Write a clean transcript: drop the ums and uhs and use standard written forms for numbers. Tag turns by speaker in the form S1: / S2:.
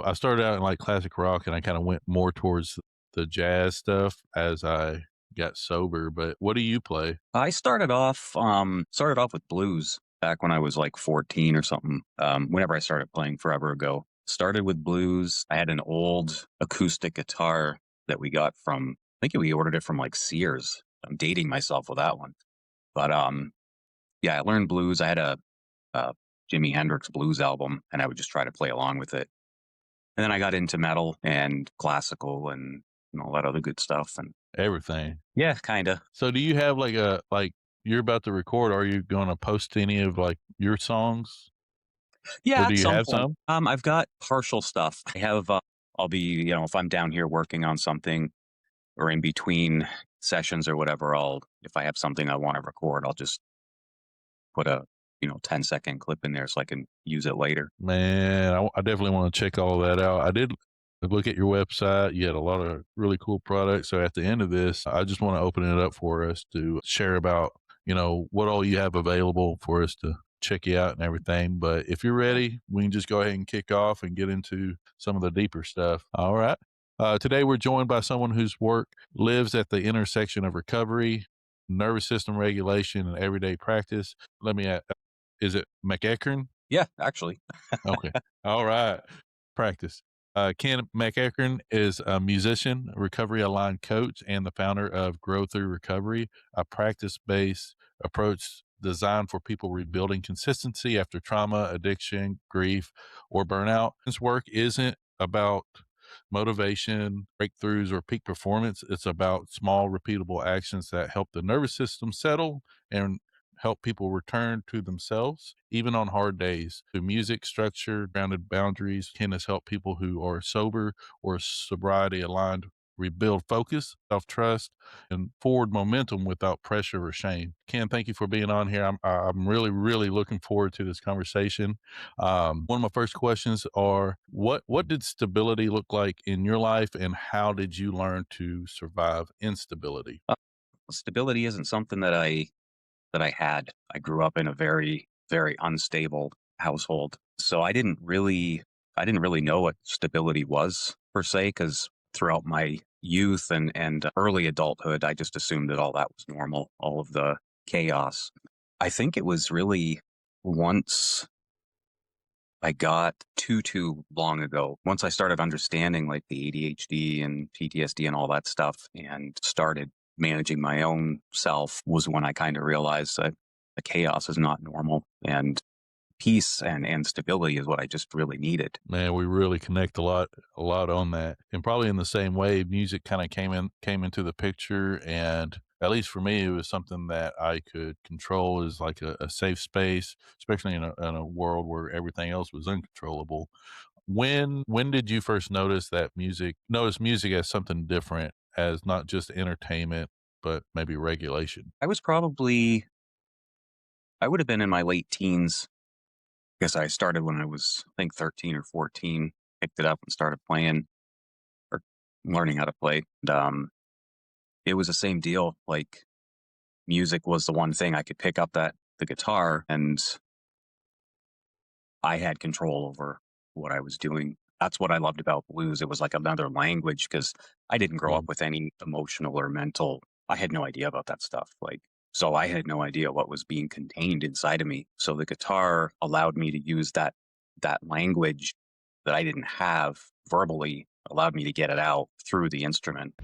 S1: I started out in like classic rock and I kind of went more towards the jazz stuff as I got sober. But what do you play?
S2: I started off with blues back when I was like 14 or something. Whenever I started playing forever ago, started with blues. I had an old acoustic guitar that we got from, I think we ordered it from like Sears. I'm dating myself with that one, but yeah, I learned blues. I had a Jimi Hendrix blues album, and I would just try to play along with it. And then I got into metal and classical and all that other good stuff. And
S1: Everything.
S2: yeah, kind of.
S1: So do you have like you're about to record? Are you going to post any of like your songs,
S2: Yeah,
S1: or do
S2: at
S1: you
S2: some
S1: have
S2: point.
S1: some?
S2: I've got partial stuff. I'll be, if I'm down here working on something or in between sessions or whatever, if I have something I want to record, I'll just put a, 10-second clip in there so I can use it later.
S1: Man, I definitely want to check all that out. I did look at your website. You had a lot of really cool products. So at the end of this, I just want to open it up for us to share about, what all you have available for us to check you out and everything. But if you're ready, we can just go ahead and kick off and get into some of the deeper stuff. All right. Today, we're joined by someone whose work lives at the intersection of recovery, nervous system regulation, and everyday practice. Let me, is it McEachern?
S2: Yeah, actually.
S1: Okay. All right. Practice. Ken McEachern is a musician, recovery aligned coach, and the founder of Grow Through Recovery, a practice based approach designed for people rebuilding consistency after trauma, addiction, grief, or burnout. His work isn't about motivation, breakthroughs, or peak performance. It's about small, repeatable actions that help the nervous system settle and help people return to themselves, even on hard days. Through music, structure, grounded boundaries, Ken has helped people who are sober or sobriety aligned rebuild focus, self trust, and forward momentum without pressure or shame. Ken, thank you for being on here. I'm really, really looking forward to this conversation. One of my first questions are what did stability look like in your life, and how did you learn to survive instability?
S2: Uh, Stability isn't something that I had. I grew up in a very, very unstable household. So I didn't really know what stability was per se, because throughout my youth and early adulthood, I just assumed that all that was normal, all of the chaos. I think it was really once I got too long ago, once I started understanding like the ADHD and PTSD and all that stuff and started managing my own self, was when I kind of realized that the chaos is not normal, and peace and stability is what I just really needed.
S1: Man, we really connect a lot on that. And probably in the same way, music kind of came into the picture, and at least for me, it was something that I could control as like a safe space, especially in a world where everything else was uncontrollable. When did you first notice music as something different, as not just entertainment, but maybe regulation?
S2: I would have been in my late teens, because I started when I was, I think, 13 or 14, picked it up and started playing or learning how to play. And, it was the same deal. Like, music was the one thing I could pick up the guitar, and I had control over what I was doing. That's what I loved about blues. It was like another language, because I didn't grow up
S1: Mm.
S2: with any emotional or mental. I had no idea about that stuff. So I had no idea what was being contained inside of me. So the guitar allowed me to use that language that I didn't have verbally, allowed me to get it out through the instrument.